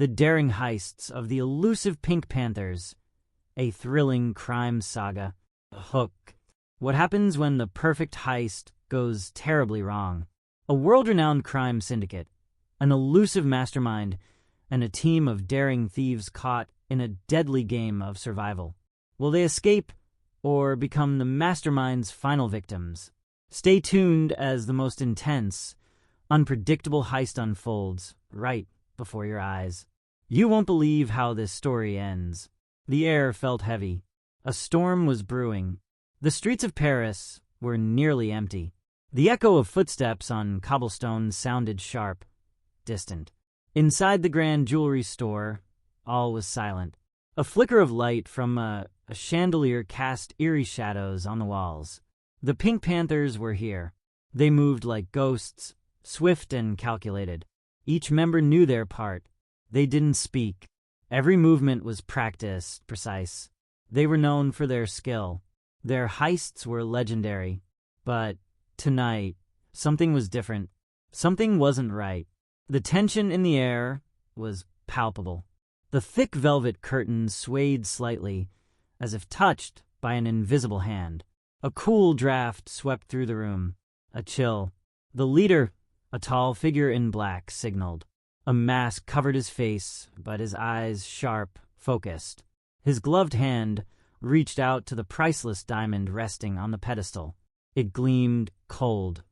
the daring heists of the elusive Pink Panthers, a thrilling crime saga. Hook. What happens when the perfect heist goes terribly wrong? A world-renowned crime syndicate, an elusive mastermind, and a team of daring thieves caught in a deadly game of survival. Will they escape or become the mastermind's final victims? Stay tuned as the most intense, unpredictable heist unfolds right before your eyes. You won't believe how this story ends. The air felt heavy. A storm was brewing. The streets of Paris were nearly empty. The echo of footsteps on cobblestone sounded sharp, distant. Inside the grand jewelry store, all was silent. A flicker of light from a chandelier cast eerie shadows on the walls. The Pink Panthers were here. They moved like ghosts, swift and calculated. Each member knew their part. They didn't speak. Every movement was practiced, precise. They were known for their skill. Their heists were legendary. But tonight, something was different. Something wasn't right. The tension in the air was palpable. The thick velvet curtains swayed slightly, as if touched by an invisible hand. A cool draft swept through the room. A chill. The leader, a tall figure in black, signaled. A mask covered his face, but his eyes sharp, focused. His gloved hand reached out to the priceless diamond resting on the pedestal. It gleamed cold,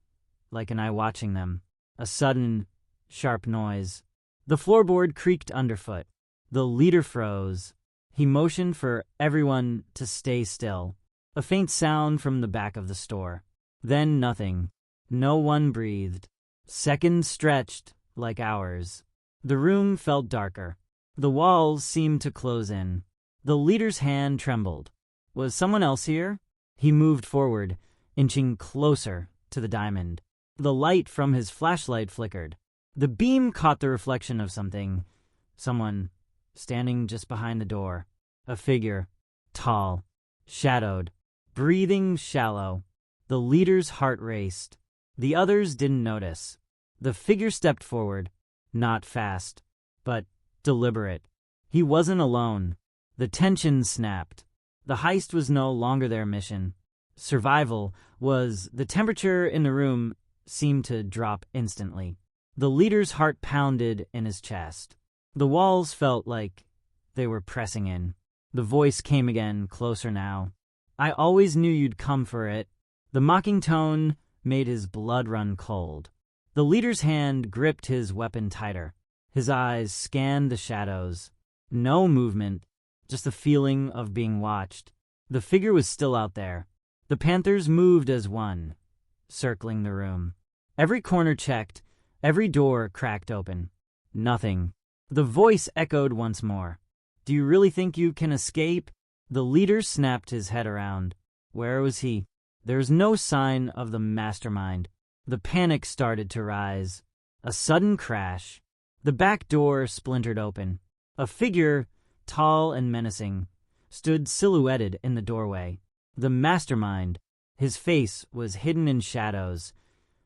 like an eye watching them. A sudden, sharp noise. The floorboard creaked underfoot. The leader froze. He motioned for everyone to stay still. A faint sound from the back of the store. Then nothing. No one breathed. Seconds stretched like hours. The room felt darker. The walls seemed to close in. The leader's hand trembled. Was someone else here? He moved forward, inching closer to the diamond. The light from his flashlight flickered. The beam caught the reflection of something. Someone standing just behind the door. A figure, tall, shadowed, breathing shallow. The leader's heart raced. The others didn't notice. The figure stepped forward, not fast, but deliberate. He wasn't alone. The tension snapped. The heist was no longer their mission. Survival was. The temperature in the room seemed to drop instantly. The leader's heart pounded in his chest. The walls felt like they were pressing in. The voice came again, closer now. I always knew you'd come for it. The mocking tone made his blood run cold. The leader's hand gripped his weapon tighter. His eyes scanned the shadows. No movement, just the feeling of being watched. The figure was still out there. The Panthers moved as one, circling the room. Every corner checked, every door cracked open. Nothing. The voice echoed once more. Do you really think you can escape? The leader snapped his head around. Where was he? There was no sign of the mastermind. The panic started to rise. A sudden crash. The back door splintered open. A figure, tall and menacing, stood silhouetted in the doorway. The mastermind. His face was hidden in shadows,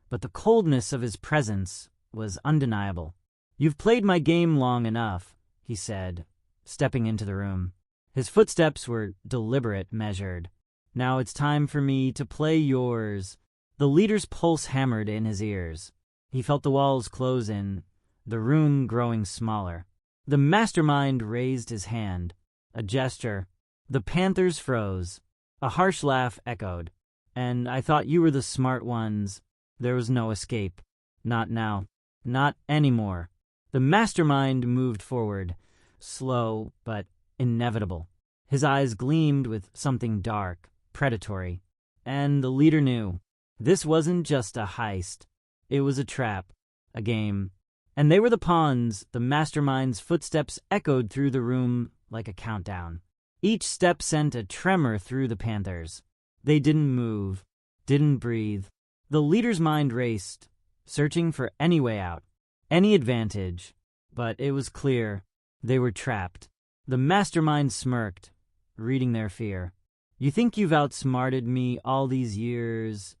but the coldness of his presence was undeniable. You've played my game long enough, he said, stepping into the room. His footsteps were deliberate, measured. Now it's time for me to play yours. The leader's pulse hammered in his ears. He felt the walls close in, the room growing smaller. The mastermind raised his hand. A gesture. The Panthers froze. A harsh laugh echoed. And I thought you were the smart ones. There was no escape. Not now. Not anymore. The mastermind moved forward, slow but inevitable. His eyes gleamed with something dark, predatory. And the leader knew. This wasn't just a heist. It was a trap, a game. And they were the pawns. The mastermind's footsteps echoed through the room like a countdown. Each step sent a tremor through the Panthers. They didn't move, didn't breathe. The leader's mind raced, searching for any way out, any advantage. But it was clear they were trapped. The mastermind smirked, reading their fear. You think you've outsmarted me all these years?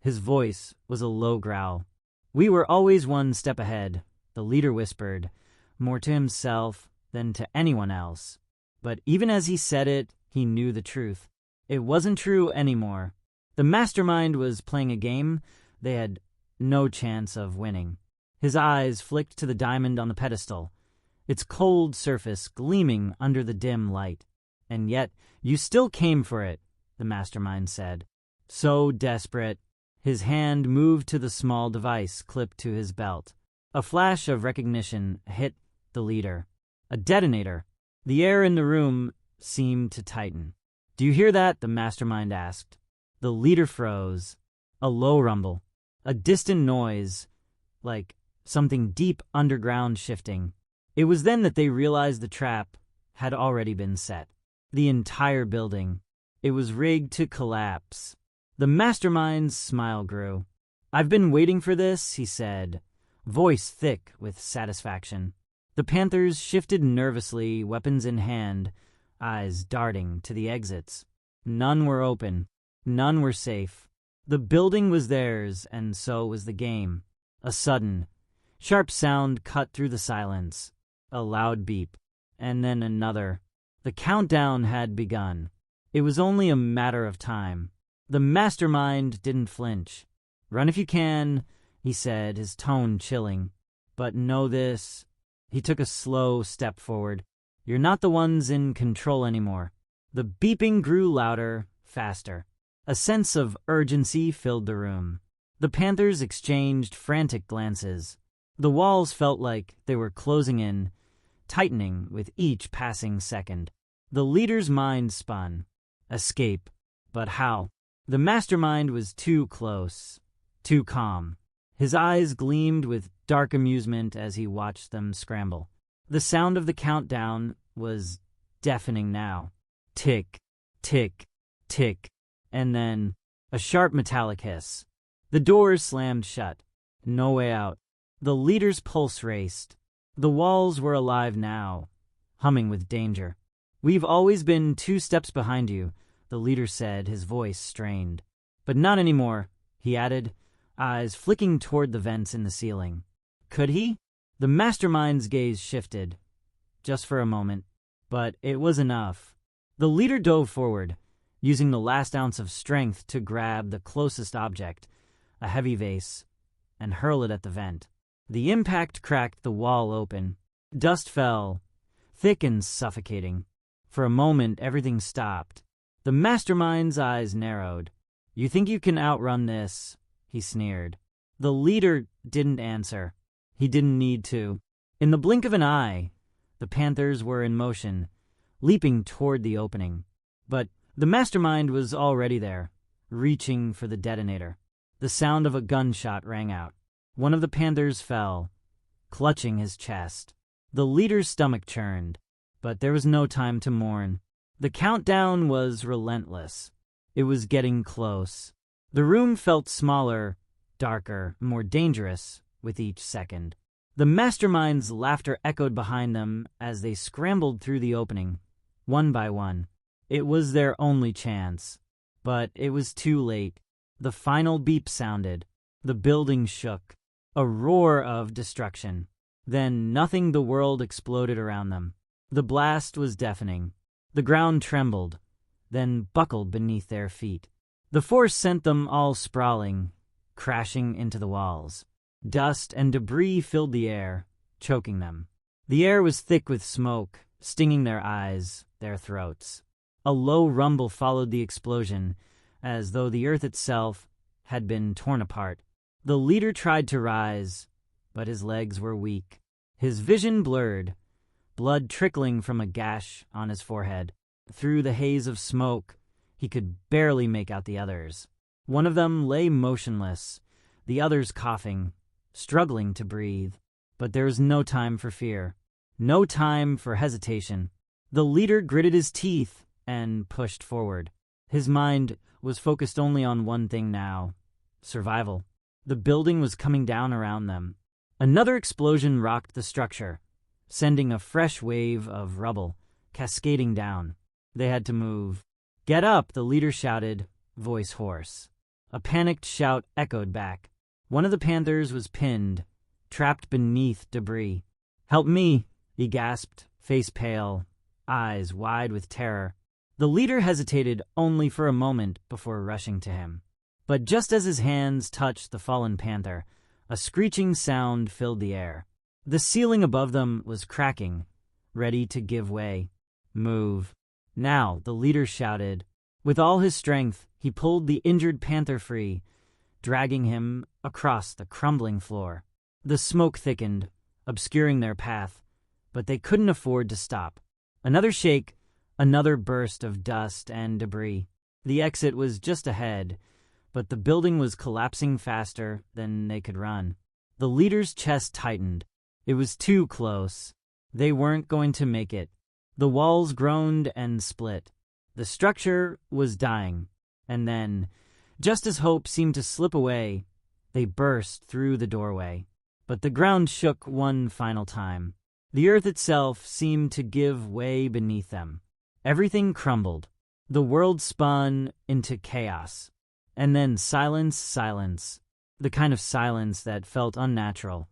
His voice was a low growl. We were always one step ahead, the leader whispered, more to himself than to anyone else. But even as he said it, he knew the truth. It wasn't true anymore. The mastermind was playing a game they had no chance of winning. His eyes flicked to the diamond on the pedestal, its cold surface gleaming under the dim light. "And yet, you still came for it," the mastermind said. So desperate. His hand moved to the small device clipped to his belt. A flash of recognition hit the leader. A detonator. The air in the room seemed to tighten. "Do you hear that?" the mastermind asked. The leader froze. A low rumble. A distant noise, like something deep underground shifting. It was then that they realized the trap had already been set. The entire building. It was rigged to collapse. The mastermind's smile grew. "I've been waiting for this," he said, voice thick with satisfaction. The Panthers shifted nervously, weapons in hand, eyes darting to the exits. None were open. None were safe. The building was theirs, and so was the game. A sudden, sharp sound cut through the silence. A loud beep. And then another. The countdown had begun. It was only a matter of time. The mastermind didn't flinch. "Run if you can," he said, his tone chilling. "But know this." He took a slow step forward. "You're not the ones in control anymore." The beeping grew louder, faster. A sense of urgency filled the room. The Panthers exchanged frantic glances. The walls felt like they were closing in, tightening with each passing second. The leader's mind spun. Escape. But how? The mastermind was too close, too calm. His eyes gleamed with dark amusement as he watched them scramble. The sound of the countdown was deafening now. Tick, tick, tick, and then a sharp metallic hiss. The doors slammed shut. No way out. The leader's pulse raced. The walls were alive now, humming with danger. "We've always been 2 steps behind you," the leader said, his voice strained. "But not anymore," he added, eyes flicking toward the vents in the ceiling. Could he? The mastermind's gaze shifted, just for a moment, but it was enough. The leader dove forward, using the last ounce of strength to grab the closest object, a heavy vase, and hurl it at the vent. The impact cracked the wall open. Dust fell, thick and suffocating. For a moment, everything stopped. The mastermind's eyes narrowed. "You think you can outrun this?" he sneered. The leader didn't answer. He didn't need to. In the blink of an eye, the Panthers were in motion, leaping toward the opening. But the mastermind was already there, reaching for the detonator. The sound of a gunshot rang out. One of the Panthers fell, clutching his chest. The leader's stomach churned, but there was no time to mourn. The countdown was relentless. It was getting close. The room felt smaller, darker, more dangerous with each second. The mastermind's laughter echoed behind them as they scrambled through the opening, one by one. It was their only chance. But it was too late. The final beep sounded. The building shook. A roar of destruction. Then nothing the world exploded around them. The blast was deafening. The ground trembled, then buckled beneath their feet. The force sent them all sprawling, crashing into the walls. Dust and debris filled the air, choking them. The air was thick with smoke, stinging their eyes, their throats. A low rumble followed the explosion, as though the earth itself had been torn apart. The leader tried to rise, but his legs were weak. His vision blurred, blood trickling from a gash on his forehead. Through the haze of smoke, he could barely make out the others. One of them lay motionless, the others coughing, struggling to breathe. But there was no time for fear, no time for hesitation. The leader gritted his teeth and pushed forward. His mind was focused only on one thing now: survival. The building was coming down around them. Another explosion rocked the structure, sending a fresh wave of rubble cascading down. They had to move. "Get up," the leader shouted, voice hoarse. A panicked shout echoed back. One of the Panthers was pinned, trapped beneath debris. "Help me," he gasped, face pale, eyes wide with terror. The leader hesitated only for a moment before rushing to him. But just as his hands touched the fallen panther, a screeching sound filled the air. The ceiling above them was cracking, ready to give way. "Move." "Now," the leader shouted. With all his strength, he pulled the injured panther free, dragging him across the crumbling floor. The smoke thickened, obscuring their path, but they couldn't afford to stop. Another shake, another burst of dust and debris. The exit was just ahead, but the building was collapsing faster than they could run. The leader's chest tightened. It was too close. They weren't going to make it. The walls groaned and split. The structure was dying. And then, just as hope seemed to slip away, they burst through the doorway. But the ground shook one final time. The earth itself seemed to give way beneath them. Everything crumbled. The world spun into chaos. And then silence. The kind of silence that felt unnatural,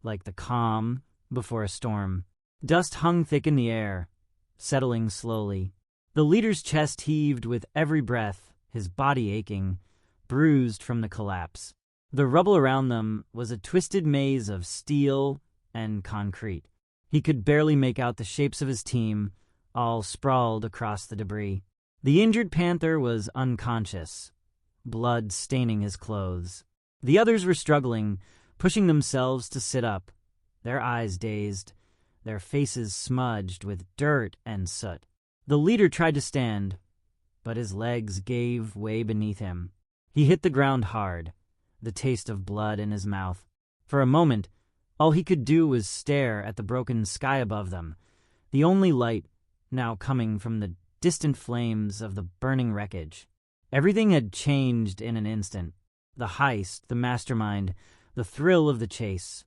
like the calm before a storm. Dust hung thick in the air, settling slowly. The leader's chest heaved with every breath, his body aching, bruised from the collapse. The rubble around them was a twisted maze of steel and concrete. He could barely make out the shapes of his team, all sprawled across the debris. The injured panther was unconscious, blood staining his clothes. The others were struggling, pushing themselves to sit up, their eyes dazed, their faces smudged with dirt and soot. The leader tried to stand, but his legs gave way beneath him. He hit the ground hard, the taste of blood in his mouth. For a moment, all he could do was stare at the broken sky above them, the only light now coming from the distant flames of the burning wreckage. Everything had changed in an instant. The heist, the mastermind, the thrill of the chase.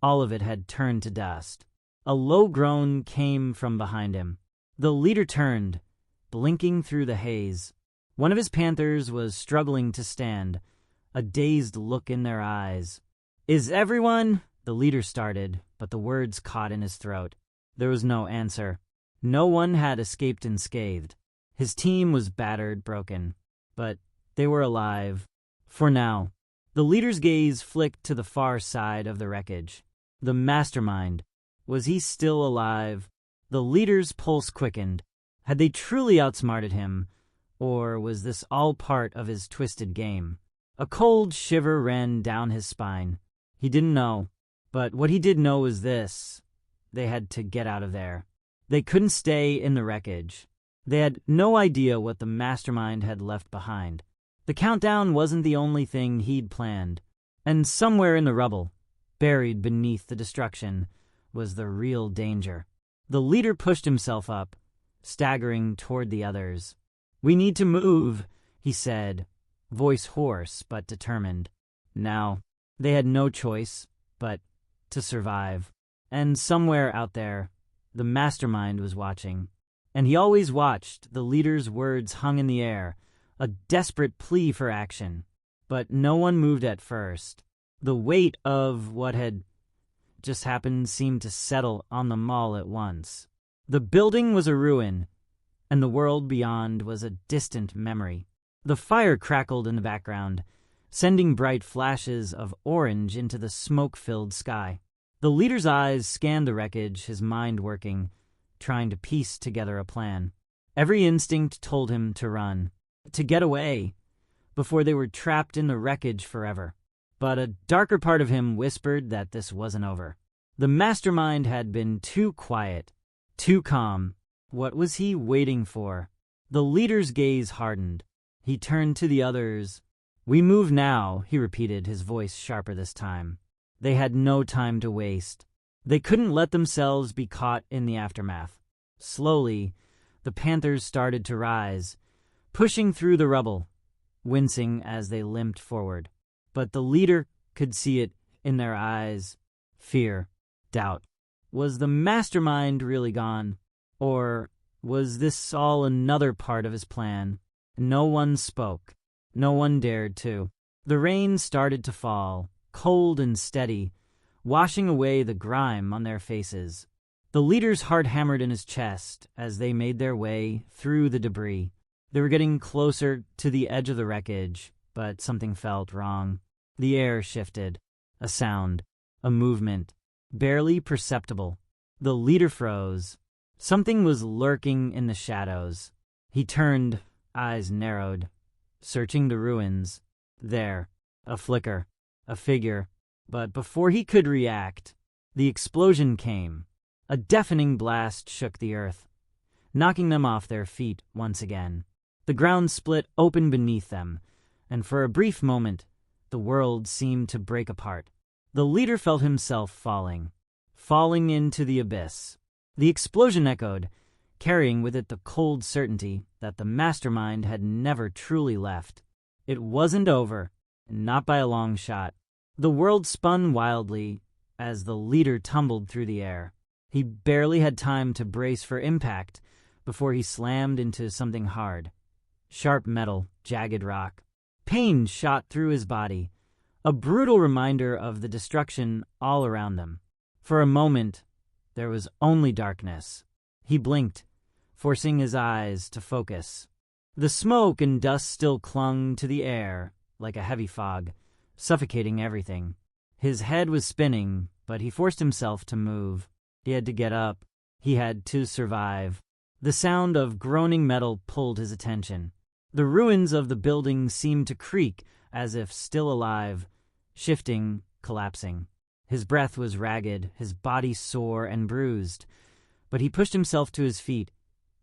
All of it had turned to dust. A low groan came from behind him. The leader turned, blinking through the haze. One of his panthers was struggling to stand, a dazed look in their eyes. "Is everyone?" The leader started, but the words caught in his throat. There was no answer. No one had escaped unscathed. His team was battered, broken, but they were alive. For now. The leader's gaze flicked to the far side of the wreckage. The mastermind. Was he still alive? The leader's pulse quickened. Had they truly outsmarted him, or was this all part of his twisted game? A cold shiver ran down his spine. He didn't know, but what he did know was this. They had to get out of there. They couldn't stay in the wreckage. They had no idea what the mastermind had left behind. The countdown wasn't the only thing he'd planned, and somewhere in the rubble, buried beneath the destruction, was the real danger. The leader pushed himself up, staggering toward the others. "We need to move," he said, voice hoarse but determined. Now, they had no choice but to survive. And somewhere out there, the mastermind was watching. And he always watched. The leader's words hung in the air, a desperate plea for action. But no one moved at first. The weight of what had just happened seemed to settle on them all at once. The building was a ruin, and the world beyond was a distant memory. The fire crackled in the background, sending bright flashes of orange into the smoke-filled sky. The leader's eyes scanned the wreckage, his mind working, trying to piece together a plan. Every instinct told him to run, to get away, before they were trapped in the wreckage forever. But a darker part of him whispered that this wasn't over. The mastermind had been too quiet, too calm. What was he waiting for? The leader's gaze hardened. He turned to the others. "We move now," he repeated, his voice sharper this time. They had no time to waste. They couldn't let themselves be caught in the aftermath. Slowly, the panthers started to rise, pushing through the rubble, wincing as they limped forward. But the leader could see it in their eyes. Fear, doubt. Was the mastermind really gone? Or was this all another part of his plan? No one spoke. No one dared to. The rain started to fall, cold and steady, washing away the grime on their faces. The leader's heart hammered in his chest as they made their way through the debris. They were getting closer to the edge of the wreckage, but something felt wrong. The air shifted. A sound. A movement. Barely perceptible. The leader froze. Something was lurking in the shadows. He turned, eyes narrowed, searching the ruins. There. A flicker. A figure. But before he could react, the explosion came. A deafening blast shook the earth, knocking them off their feet once again. The ground split open beneath them, and for a brief moment, the world seemed to break apart. The leader felt himself falling into the abyss. The explosion echoed, carrying with it the cold certainty that the mastermind had never truly left. It wasn't over, not by a long shot. The world spun wildly as the leader tumbled through the air. He barely had time to brace for impact before he slammed into something hard. Sharp metal, jagged rock. Pain shot through his body, a brutal reminder of the destruction all around them. For a moment, there was only darkness. He blinked, forcing his eyes to focus. The smoke and dust still clung to the air like a heavy fog, suffocating everything. His head was spinning, but he forced himself to move. He had to get up. He had to survive. The sound of groaning metal pulled his attention. The ruins of the building seemed to creak as if still alive, shifting, collapsing. His breath was ragged, his body sore and bruised, but he pushed himself to his feet,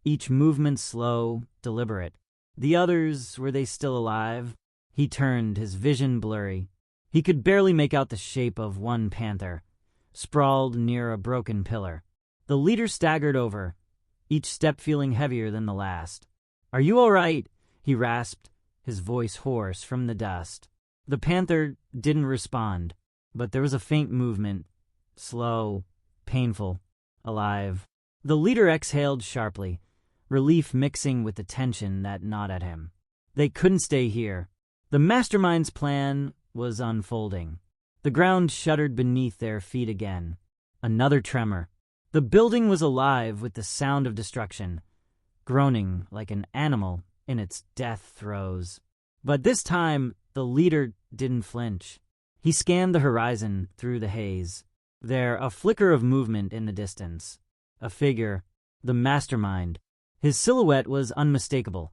each movement slow, deliberate. The others, were they still alive? He turned, his vision blurry. He could barely make out the shape of one panther, sprawled near a broken pillar. The leader staggered over, each step feeling heavier than the last. "Are you all right?" he rasped, his voice hoarse from the dust. The panther didn't respond, but there was a faint movement, slow, painful, alive. The leader exhaled sharply, relief mixing with the tension that gnawed at him. They couldn't stay here. The mastermind's plan was unfolding. The ground shuddered beneath their feet again. Another tremor. The building was alive with the sound of destruction, groaning like an animal in its death throes. But this time, the leader didn't flinch. He scanned the horizon through the haze. There, a flicker of movement in the distance. A figure, the mastermind. His silhouette was unmistakable,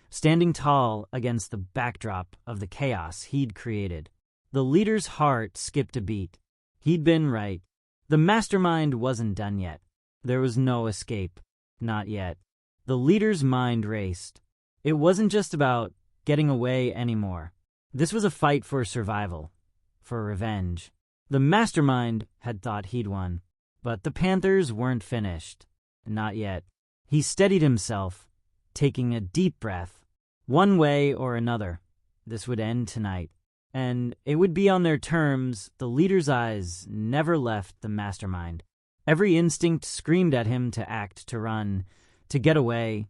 standing tall against the backdrop of the chaos he'd created. The leader's heart skipped a beat. He'd been right. The mastermind wasn't done yet. There was no escape. Not yet. The leader's mind raced. It wasn't just about getting away anymore. This was a fight for survival, for revenge. The mastermind had thought he'd won, but the Panthers weren't finished. Not yet. He steadied himself, taking a deep breath. One way or another, this would end tonight. And it would be on their terms. The leader's eyes never left the mastermind. Every instinct screamed at him to act, to run, to get away,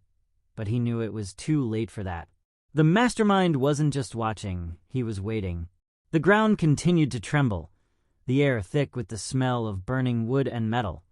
but he knew it was too late for that. The mastermind wasn't just watching, he was waiting. The ground continued to tremble, the air thick with the smell of burning wood and metal.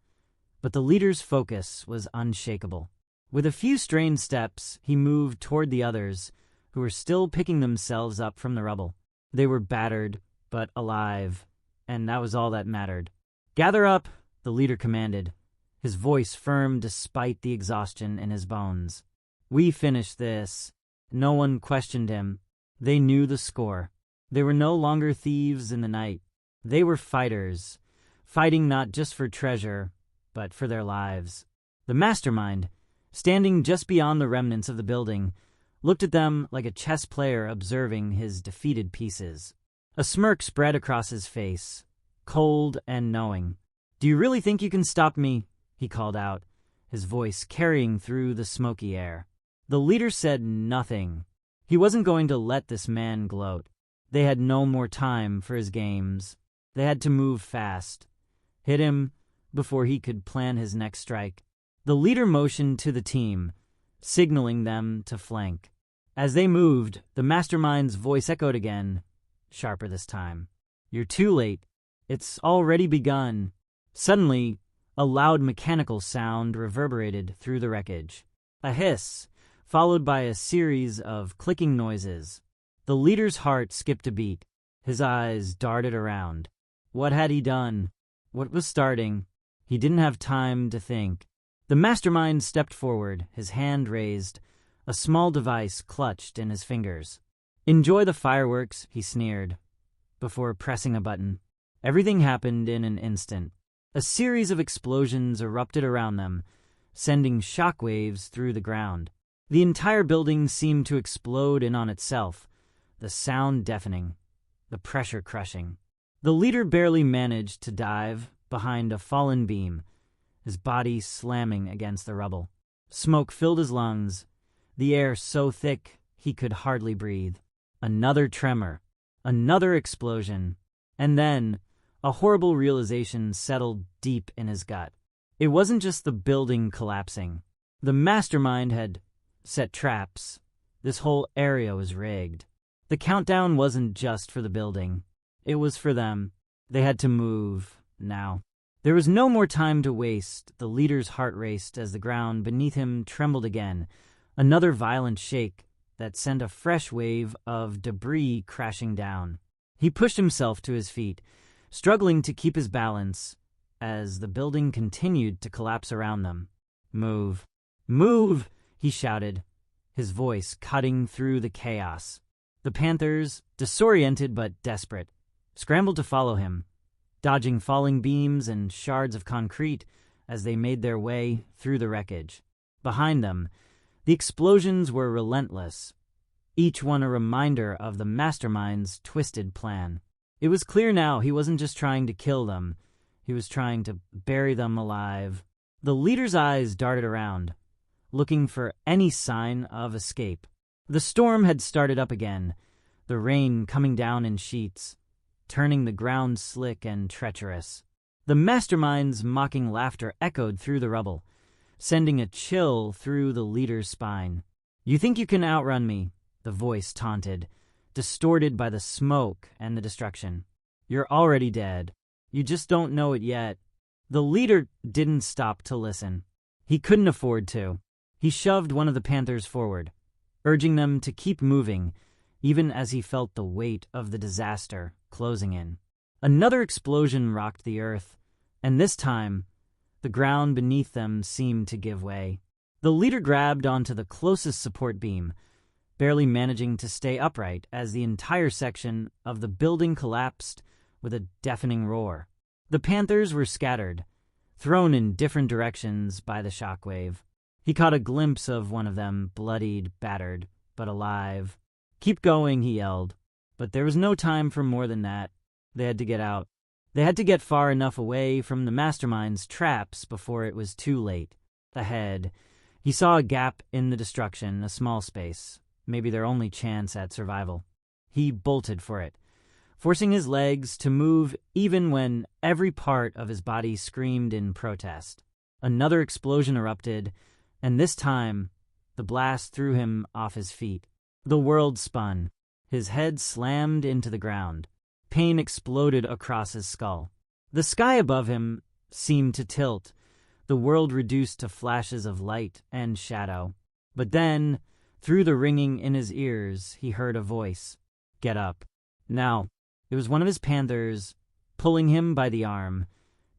But the leader's focus was unshakable. With a few strained steps, he moved toward the others, who were still picking themselves up from the rubble. They were battered, but alive, and that was all that mattered. "Gather up," the leader commanded, his voice firm despite the exhaustion in his bones. "We finished this." No one questioned him. They knew the score. They were no longer thieves in the night. They were fighters, fighting not just for treasure, but for their lives. The mastermind, standing just beyond the remnants of the building, looked at them like a chess player observing his defeated pieces. A smirk spread across his face, cold and knowing. "Do you really think you can stop me?" he called out, his voice carrying through the smoky air. The leader said nothing. He wasn't going to let this man gloat. They had no more time for his games. They had to move fast, hit him before he could plan his next strike. The leader motioned to the team, signaling them to flank. As they moved, the mastermind's voice echoed again, sharper this time. "You're too late. It's already begun. Suddenly, a loud mechanical sound reverberated through the wreckage. A hiss, followed by a series of clicking noises. The leader's heart skipped a beat. His eyes darted around. What had he done? What was starting? He didn't have time to think. The mastermind stepped forward, his hand raised, a small device clutched in his fingers. "Enjoy the fireworks," he sneered, before pressing a button. Everything happened in an instant. A series of explosions erupted around them, sending shockwaves through the ground. The entire building seemed to explode in on itself, the sound deafening, the pressure crushing. The leader barely managed to dive behind a fallen beam, his body slamming against the rubble. Smoke filled his lungs, the air so thick he could hardly breathe. Another tremor, another explosion, and then a horrible realization settled deep in his gut. It wasn't just the building collapsing. The mastermind had set traps. This whole area was rigged. The countdown wasn't just for the building. It was for them. They had to move, now. There was no more time to waste. The leader's heart raced as the ground beneath him trembled again. Another violent shake that sent a fresh wave of debris crashing down. He pushed himself to his feet, struggling to keep his balance as the building continued to collapse around them. "Move. Move!" he shouted, his voice cutting through the chaos. The Panthers, disoriented but desperate, scrambled to follow him, dodging falling beams and shards of concrete as they made their way through the wreckage. Behind them, the explosions were relentless, each one a reminder of the mastermind's twisted plan. It was clear now he wasn't just trying to kill them, he was trying to bury them alive. The leader's eyes darted around, looking for any sign of escape. The storm had started up again, the rain coming down in sheets, turning the ground slick and treacherous. The mastermind's mocking laughter echoed through the rubble, sending a chill through the leader's spine. "You think you can outrun me?" the voice taunted, distorted by the smoke and the destruction. "You're already dead. You just don't know it yet." The leader didn't stop to listen. He couldn't afford to. He shoved one of the Panthers forward, urging them to keep moving, even as he felt the weight of the disaster closing in. Another explosion rocked the earth, and this time, the ground beneath them seemed to give way. The leader grabbed onto the closest support beam, barely managing to stay upright as the entire section of the building collapsed with a deafening roar. The Panthers were scattered, thrown in different directions by the shockwave. He caught a glimpse of one of them, bloodied, battered, but alive. "Keep going," he yelled. But there was no time for more than that. They had to get out. They had to get far enough away from the mastermind's traps before it was too late. Ahead, he saw a gap in the destruction, a small space, maybe their only chance at survival. He bolted for it, forcing his legs to move even when every part of his body screamed in protest. Another explosion erupted, and this time, the blast threw him off his feet. The world spun. His head slammed into the ground. Pain exploded across his skull. The sky above him seemed to tilt, the world reduced to flashes of light and shadow. But then, through the ringing in his ears, he heard a voice. "Get up." Now, it was one of his Panthers, pulling him by the arm,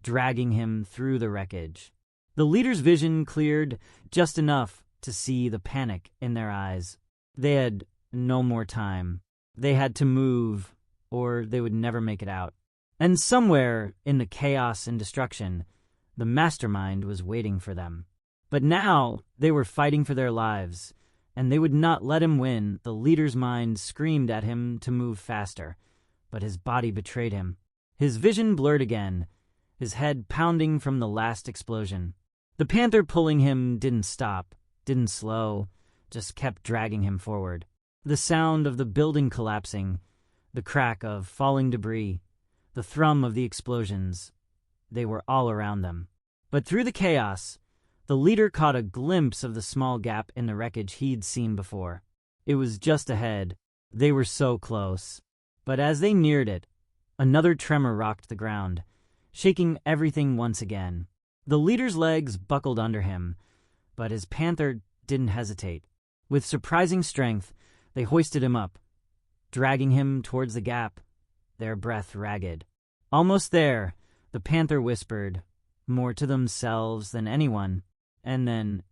dragging him through the wreckage. The leader's vision cleared just enough to see the panic in their eyes. They had no more time. They had to move, or they would never make it out. And somewhere in the chaos and destruction, the mastermind was waiting for them. But now they were fighting for their lives, and they would not let him win. The leader's mind screamed at him to move faster, but his body betrayed him. His vision blurred again, his head pounding from the last explosion. The Panther pulling him didn't stop, didn't slow, just kept dragging him forward. The sound of the building collapsing, the crack of falling debris, the thrum of the explosions, they were all around them. But through the chaos, the leader caught a glimpse of the small gap in the wreckage he'd seen before. It was just ahead. They were so close. But as they neared it, Another tremor rocked the ground, shaking everything once again. The leader's legs buckled under him, but his panther didn't hesitate. With surprising strength, they hoisted him up, dragging him towards the gap, their breath ragged. Almost there, the panther whispered, more to themselves than anyone, and then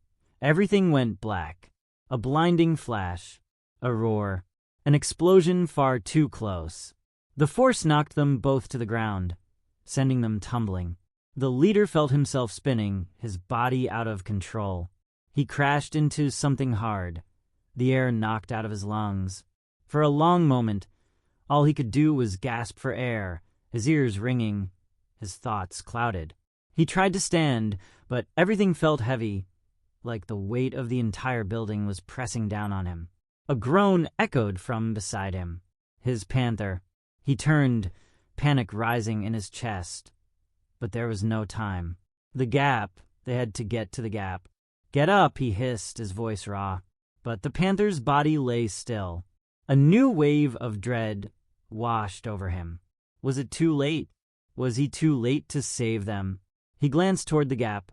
everything went black. A blinding flash, a roar, an explosion far too close. The force knocked them both to the ground, sending them tumbling. The leader felt himself spinning, his body out of control. He crashed into something hard, the air knocked out of his lungs. For a long moment, all he could do was gasp for air, his ears ringing, his thoughts clouded. He tried to stand, but everything felt heavy, like the weight of the entire building was pressing down on him. A groan echoed from beside him. His panther. He turned, panic rising in his chest. But there was no time. The gap. They had to get to the gap. "Get up," he hissed, his voice raw. But the panther's body lay still. A new wave of dread washed over him. Was it too late? Was he too late to save them? He glanced toward the gap,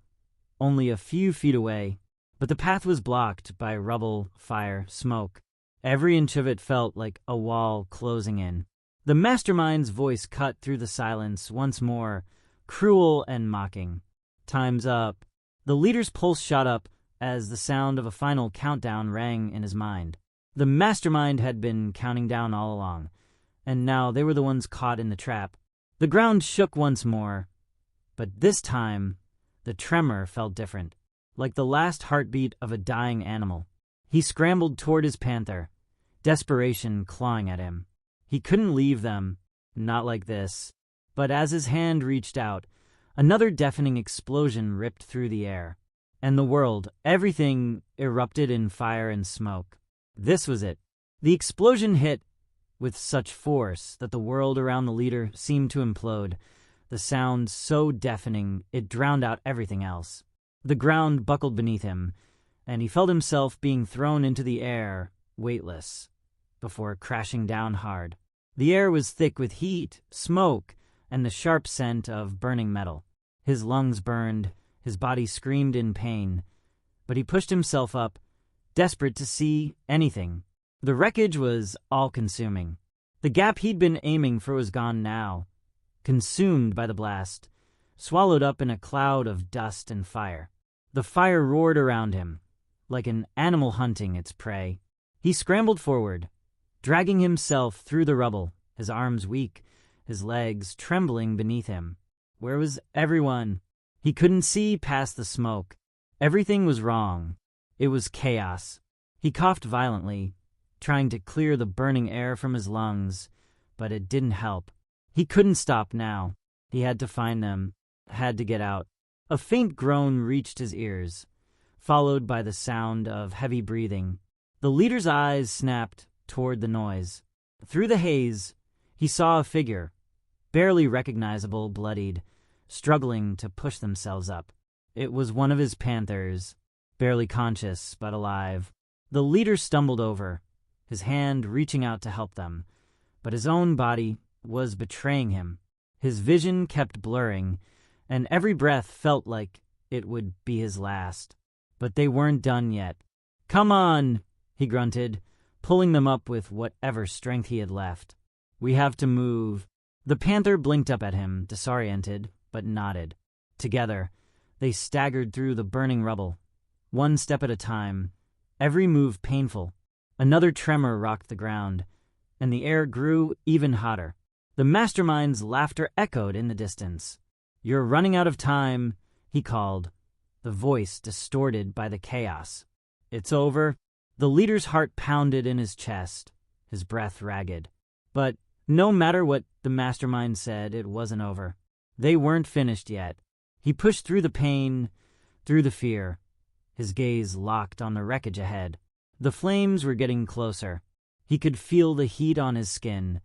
only a few feet away, but the path was blocked by rubble, fire, smoke. Every inch of it felt like a wall closing in. The mastermind's voice cut through the silence once more, cruel and mocking. "Time's up." The leader's pulse shot up as the sound of a final countdown rang in his mind. The mastermind had been counting down all along, and now they were the ones caught in the trap. The ground shook once more, but this time the tremor felt different, like the last heartbeat of a dying animal. He scrambled toward his panther, desperation clawing at him. He couldn't leave them, not like this. But as his hand reached out, another deafening explosion ripped through the air, and the world, everything, erupted in fire and smoke. This was it. The explosion hit with such force that the world around the leader seemed to implode, the sound so deafening it drowned out everything else. The ground buckled beneath him, and he felt himself being thrown into the air, weightless, before crashing down hard. The air was thick with heat, smoke, and the sharp scent of burning metal. His lungs burned, his body screamed in pain, but he pushed himself up, desperate to see anything. The wreckage was all-consuming. The gap he'd been aiming for was gone now, consumed by the blast, swallowed up in a cloud of dust and fire. The fire roared around him, like an animal hunting its prey. He scrambled forward, dragging himself through the rubble, his arms weak, his legs trembling beneath him. Where was everyone? He couldn't see past the smoke. Everything was wrong. It was chaos. He coughed violently, trying to clear the burning air from his lungs, but it didn't help. He couldn't stop now. He had to find them, had to get out. A faint groan reached his ears, followed by the sound of heavy breathing. The leader's eyes snapped toward the noise. Through the haze, he saw a figure, barely recognizable, bloodied, struggling to push themselves up. It was one of his panthers, barely conscious but alive. The leader stumbled over, his hand reaching out to help them, but his own body was betraying him. His vision kept blurring, and every breath felt like it would be his last. But they weren't done yet. "Come on," he grunted, pulling them up with whatever strength he had left. "We have to move." The panther blinked up at him, disoriented, but nodded. Together, they staggered through the burning rubble, one step at a time, every move painful. Another tremor rocked the ground, and the air grew even hotter. The mastermind's laughter echoed in the distance. "You're running out of time," he called, the voice distorted by the chaos. "It's over." The leader's heart pounded in his chest, his breath ragged. But no matter what the mastermind said, it wasn't over. They weren't finished yet. He pushed through the pain, through the fear, his gaze locked on the wreckage ahead. The flames were getting closer. He could feel the heat on his skin,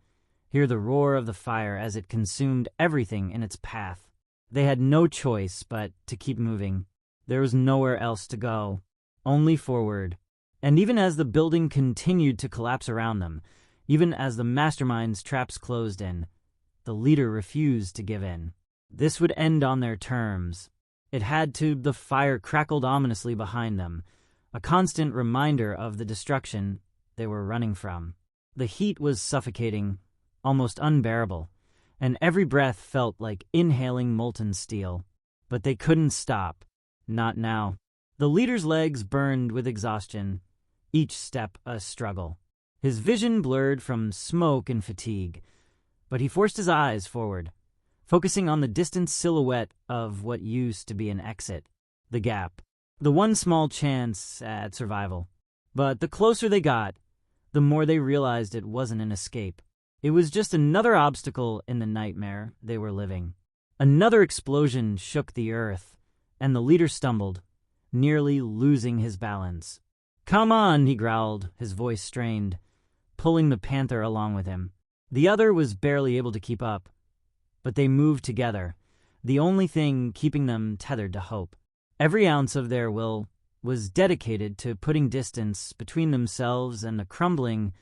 hear the roar of the fire as it consumed everything in its path. They had no choice but to keep moving. There was nowhere else to go, only forward. And even as the building continued to collapse around them, even as the mastermind's traps closed in, the leader refused to give in. This would end on their terms. It had to. The fire crackled ominously behind them, a constant reminder of the destruction they were running from. The heat was suffocating, almost unbearable, and every breath felt like inhaling molten steel. But they couldn't stop. Not now. The leader's legs burned with exhaustion, each step a struggle. His vision blurred from smoke and fatigue, but he forced his eyes forward, focusing on the distant silhouette of what used to be an exit, the gap, the one small chance at survival. But the closer they got, the more they realized it wasn't an escape. It was just another obstacle in the nightmare they were living. Another explosion shook the earth, and the leader stumbled, nearly losing his balance. "Come on," he growled, his voice strained, pulling the panther along with him. The other was barely able to keep up, but they moved together, the only thing keeping them tethered to hope. Every ounce of their will was dedicated to putting distance between themselves and the crumbling,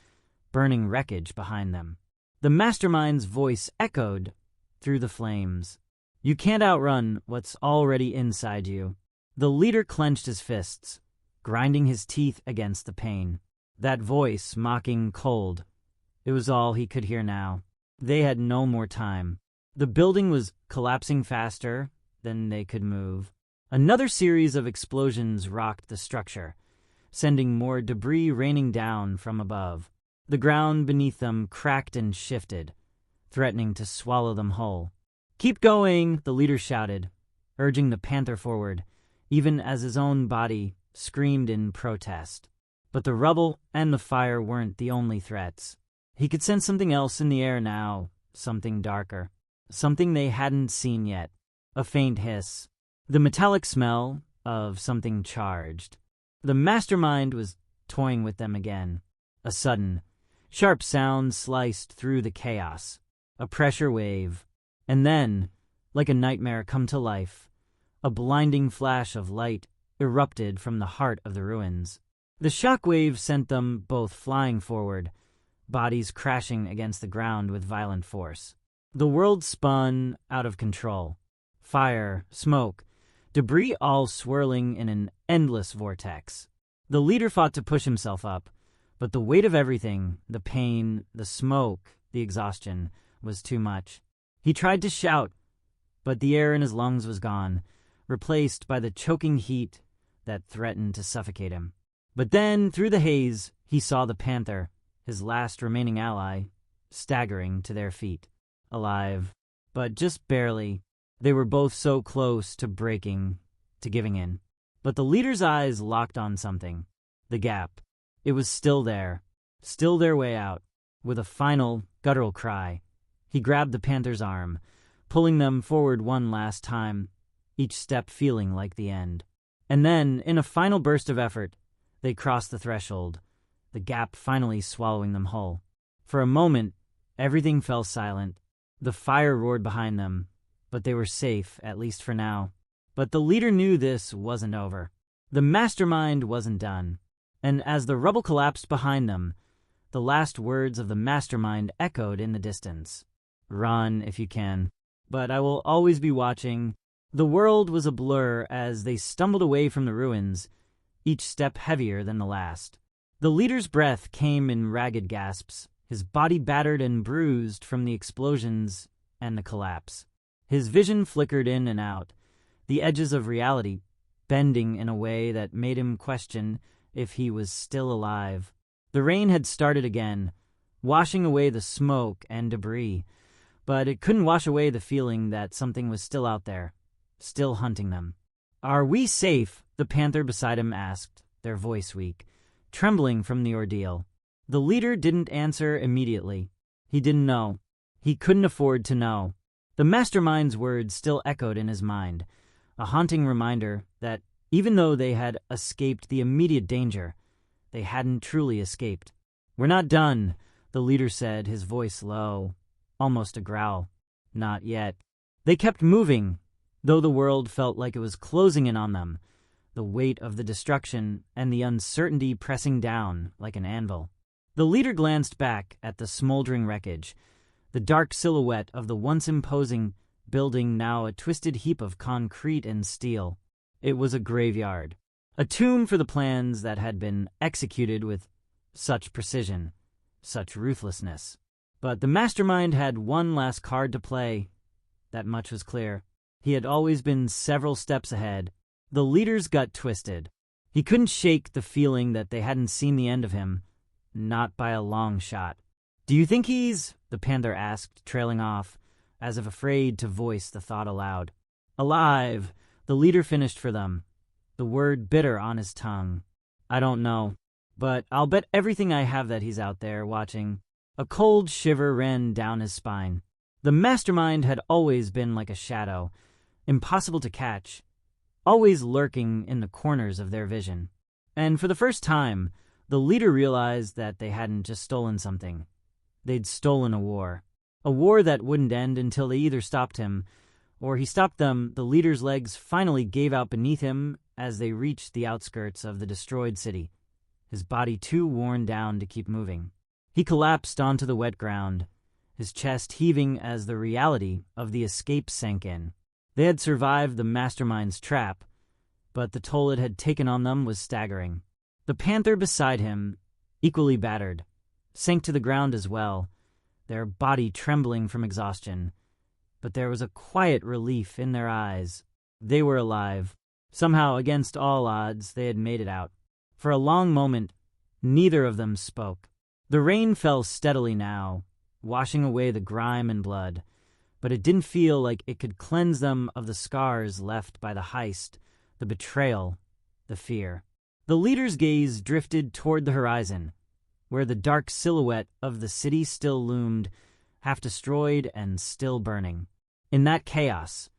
burning wreckage behind them. The mastermind's voice echoed through the flames. "You can't outrun what's already inside you." The leader clenched his fists, grinding his teeth against the pain. That voice, mocking, cold. It was all he could hear now. They had no more time. The building was collapsing faster than they could move. Another series of explosions rocked the structure, sending more debris raining down from above. The ground beneath them cracked and shifted, threatening to swallow them whole. "Keep going," the leader shouted, urging the panther forward, even as his own body screamed in protest. But the rubble and the fire weren't the only threats. He could sense something else in the air now, something darker, something they hadn't seen yet. A faint hiss, the metallic smell of something charged. The mastermind was toying with them again. A sudden, sharp sound sliced through the chaos, a pressure wave, and then, like a nightmare come to life, a blinding flash of light erupted from the heart of the ruins. The shock wave sent them both flying forward, bodies crashing against the ground with violent force. The world spun out of control. Fire, smoke, debris all swirling in an endless vortex. The leader fought to push himself up, but the weight of everything, the pain, the smoke, the exhaustion, was too much. He tried to shout, but the air in his lungs was gone, replaced by the choking heat that threatened to suffocate him. But then, through the haze, he saw the panther, his last remaining ally, staggering to their feet. Alive, but just barely. They were both so close to breaking, to giving in. But the leader's eyes locked on something. The gap. It was still there, still their way out. With a final, guttural cry, he grabbed the panther's arm, pulling them forward one last time, each step feeling like the end. And then, in a final burst of effort, they crossed the threshold, the gap finally swallowing them whole. For a moment, everything fell silent. The fire roared behind them, but they were safe, at least for now. But the leader knew this wasn't over. The mastermind wasn't done. And as the rubble collapsed behind them, the last words of the mastermind echoed in the distance. "Run if you can, but I will always be watching." The world was a blur as they stumbled away from the ruins, each step heavier than the last. The leader's breath came in ragged gasps, his body battered and bruised from the explosions and the collapse. His vision flickered in and out, the edges of reality bending in a way that made him question if he was still alive. The rain had started again, washing away the smoke and debris, but it couldn't wash away the feeling that something was still out there, still hunting them. "Are we safe?" the panther beside him asked, their voice weak, trembling from the ordeal. The leader didn't answer immediately. He didn't know. He couldn't afford to know. The mastermind's words still echoed in his mind, a haunting reminder that even though they had escaped the immediate danger, they hadn't truly escaped. "We're not done," the leader said, his voice low, almost a growl. "Not yet." They kept moving, though the world felt like it was closing in on them, the weight of the destruction and the uncertainty pressing down like an anvil. The leader glanced back at the smoldering wreckage, the dark silhouette of the once imposing building now a twisted heap of concrete and steel. It was a graveyard, a tomb for the plans that had been executed with such precision, such ruthlessness. But the mastermind had one last card to play. That much was clear. He had always been several steps ahead. The leader's gut twisted. He couldn't shake the feeling that they hadn't seen the end of him, not by a long shot. "Do you think he's—" the Panther asked, trailing off, as if afraid to voice the thought aloud. "Alive," the leader finished for them, the word bitter on his tongue. "I don't know, but I'll bet everything I have that he's out there watching." A cold shiver ran down his spine. The mastermind had always been like a shadow, impossible to catch, always lurking in the corners of their vision. And for the first time, the leader realized that they hadn't just stolen something. They'd stolen a war that wouldn't end until they either stopped him or he stopped them. The leader's legs finally gave out beneath him as they reached the outskirts of the destroyed city, his body too worn down to keep moving. He collapsed onto the wet ground, his chest heaving as the reality of the escape sank in. They had survived the mastermind's trap, but the toll it had taken on them was staggering. The Panther beside him, equally battered, sank to the ground as well, their body trembling from exhaustion. But there was a quiet relief in their eyes. They were alive. Somehow, against all odds, they had made it out. For a long moment, neither of them spoke. The rain fell steadily now, washing away the grime and blood, but it didn't feel like it could cleanse them of the scars left by the heist, the betrayal, the fear. The leader's gaze drifted toward the horizon, where the dark silhouette of the city still loomed, half destroyed and still burning. In that chaos,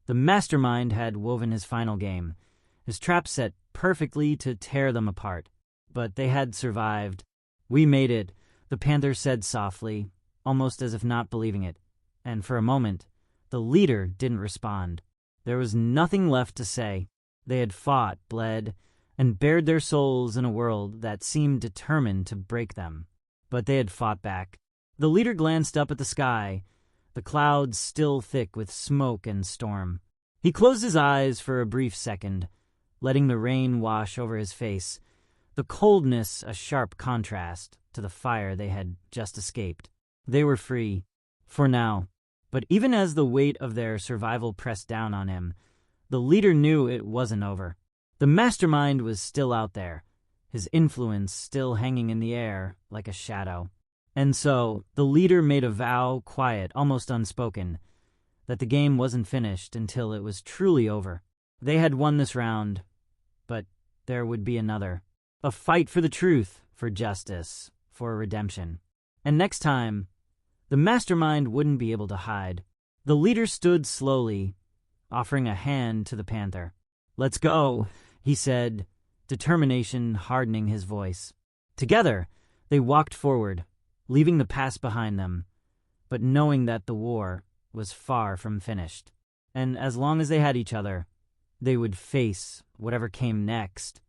the mastermind had woven his final game, his trap set perfectly to tear them apart. But they had survived. "We made it," the Panther said softly, almost as if not believing it. And for a moment, the leader didn't respond. There was nothing left to say. They had fought, bled, and bared their souls in a world that seemed determined to break them. But they had fought back. The leader glanced up at the sky, the clouds still thick with smoke and storm. He closed his eyes for a brief second, letting the rain wash over his face, the coldness a sharp contrast to the fire they had just escaped. They were free, for now. But even as the weight of their survival pressed down on him, the leader knew it wasn't over. The mastermind was still out there, his influence still hanging in the air like a shadow. And so, the leader made a vow, quiet, almost unspoken, that the game wasn't finished until it was truly over. They had won this round, but there would be another. A fight for the truth, for justice, for redemption. And next time, the mastermind wouldn't be able to hide. The leader stood slowly, offering a hand to the Panther. "Let's go," he said, determination hardening his voice. Together, they walked forward, leaving the past behind them, but knowing that the war was far from finished. And as long as they had each other, they would face whatever came next